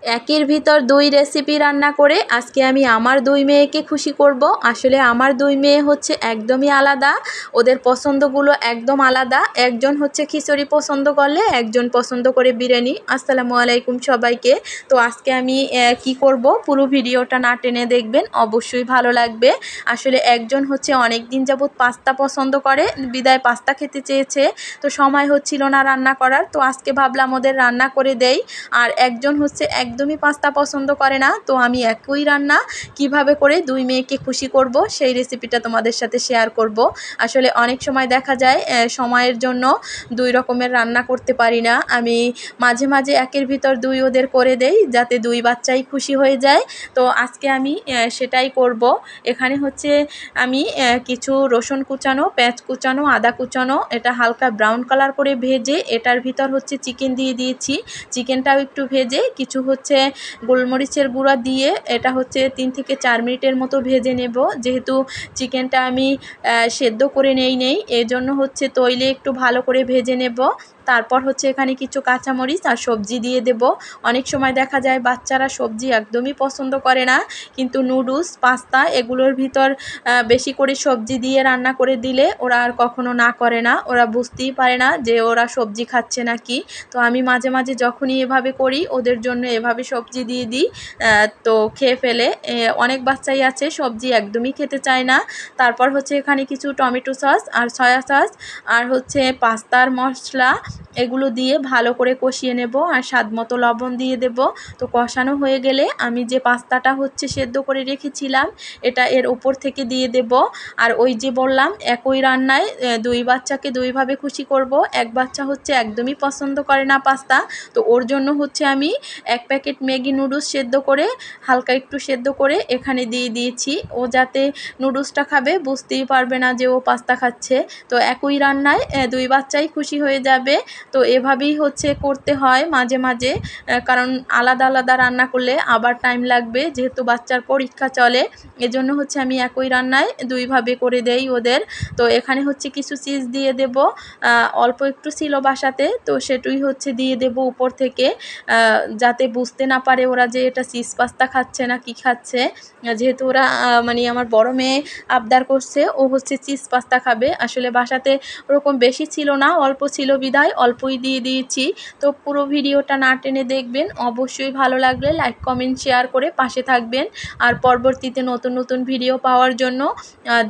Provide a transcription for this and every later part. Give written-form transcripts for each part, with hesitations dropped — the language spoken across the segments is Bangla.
একের ভিতর দুই রেসিপি রান্না করে আজকে আমি আমার দুই মেয়েকে খুশি করব। আসলে আমার দুই মেয়ে হচ্ছে একদমই আলাদা, ওদের পছন্দগুলো একদম আলাদা। একজন হচ্ছে খিচুড়ি পছন্দ করলে একজন পছন্দ করে বিরিয়ানি। আসসালামু আলাইকুম সবাইকে। তো আজকে আমি কি করব পুরো ভিডিওটা না টেনে দেখবেন, অবশ্যই ভালো লাগবে। আসলে একজন হচ্ছে অনেক দিন যাবত পাস্তা পছন্দ করে, বিদায় পাস্তা খেতে চেয়েছে, তো সময় হচ্ছিল না রান্না করার, তো আজকে ভাবলাম ওদের রান্না করে দেই। আর একজন হচ্ছে একদমই পাস্তা পছন্দ করে না, তো আমি একই রান্না কিভাবে করে দুই মেয়েকে খুশি করব সেই রেসিপিটা তোমাদের সাথে শেয়ার করব। আসলে অনেক সময় দেখা যায় সময়ের জন্য দুই রকমের রান্না করতে পারি না, আমি মাঝে মাঝে একের ভিতর দুই ওদের করে দেই যাতে দুই বাচ্চাই খুশি হয়ে যায়। তো আজকে আমি সেটাই করব। এখানে হচ্ছে আমি কিছু রসুন কুচানো, পেঁয়াজ কুচানো, আদা কুচানো, এটা হালকা ব্রাউন কালার করে ভেজে এটার ভিতর হচ্ছে চিকেন দিয়ে দিয়েছি। চিকেনটাও একটু ভেজে কিছু হচ্ছে গোলমরিচের গুঁড়া দিয়ে এটা হচ্ছে 3 থেকে 4 মিনিটের মতো ভেজে নেব। যেহেতু চিকেনটা আমি সেদ্ধ করে নেই এজন্য হচ্ছে তৈলে একটু ভালো করে ভেজে নেব। তারপর হচ্ছে এখানে কিছু কাঁচামরিচ আর সবজি দিয়ে দেব। অনেক সময় দেখা যায় বাচ্চারা সবজি একদমই পছন্দ করে না, কিন্তু নুডলস, পাস্তা এগুলোর ভিতর বেশি করে সবজি দিয়ে রান্না করে দিলে ওরা আর কখনো না করে না, ওরা বুঝতেই পারে না যে ওরা সবজি খাচ্ছে নাকি। তো আমি মাঝে মাঝে যখনই এভাবে করি ওদের জন্য এভাবে সবজি দিয়ে দিই, তো খেয়ে ফেলে। অনেক বাচ্চাই আছে সবজি একদমই খেতে চায় না। তারপর হচ্ছে এখানে কিছু টমেটো সস আর সয়া সস আর হচ্ছে পাস্তার মশলা এগুলো দিয়ে ভালো করে কষিয়ে নেব, আর স্বাদ মতো লবণ দিয়ে দেব। তো কষানো হয়ে গেলে আমি যে পাস্তাটা হচ্ছে সেদ্ধ করে রেখেছিলাম এটা এর উপর থেকে দিয়ে দেব। আর ওই যে বললাম একই রান্নায় দুই বাচ্চাকে দুইভাবে খুশি করব। এক বাচ্চা হচ্ছে একদমই পছন্দ করে না পাস্তা, তো ওর জন্য হচ্ছে আমি 1 প্যাকেট ম্যাগি নুডলস সেদ্ধ করে হালকা একটু সেদ্ধ করে এখানে দিয়ে দিয়েছি। ও যাতে নুডলসটা খাবে বুঝতেই পারবে না যে ও পাস্তা খাচ্ছে। তো একই রান্নায় দুই বাচ্চাই খুশি হয়ে যাবে। তো এভাবেই হচ্ছে করতে হয় মাঝে মাঝে, কারণ আলাদা আলাদা রান্না করলে আবার টাইম লাগবে, যেহেতু বাচ্চার পরীক্ষা চলে এজন্য হচ্ছে আমি একই রান্নায় দুইভাবে করে দেই ওদের। তো এখানে হচ্ছে কিছু চিজ দিয়ে দেব, অল্প একটু ছিল বাসাতে, তো সেটাই হচ্ছে দিয়ে দেব উপর থেকে, যাতে বুঝতে না পারে ওরা যে এটা চিজ পাস্তা খাচ্ছে না কি খাচ্ছে। যেহেতু ওরা মানে আমার বড় মেয়ে আবদার করছে ও হচ্ছে চিজ পাস্তা খাবে। আসলে বাসাতে ওরকম বেশি ছিল না, অল্প ছিল বিদায় অল্পই দিয়ে দিয়েছি। তো পুরো ভিডিওটা না টেনে দেখবেন, অবশ্যই ভালো লাগলে লাইক কমেন্ট শেয়ার করে পাশে থাকবেন। আর পরবর্তীতে নতুন নতুন ভিডিও পাওয়ার জন্য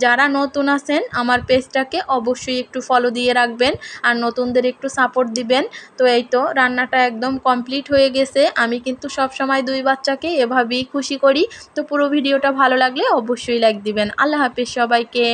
যারা নতুন আছেন আমার পেজটাকে অবশ্যই একটু ফলো দিয়ে রাখবেন আর নতুনদের একটু সাপোর্ট দিবেন। তো এই তো রান্নাটা একদম কমপ্লিট হয়ে গেছে। আমি কিন্তু সব সময় দুই বাচ্চাকে এভাবেই খুশি করি। তো পুরো ভিডিওটা ভালো লাগলে অবশ্যই লাইক দিবেন। আল্লাহ হাফেজ সবাইকে।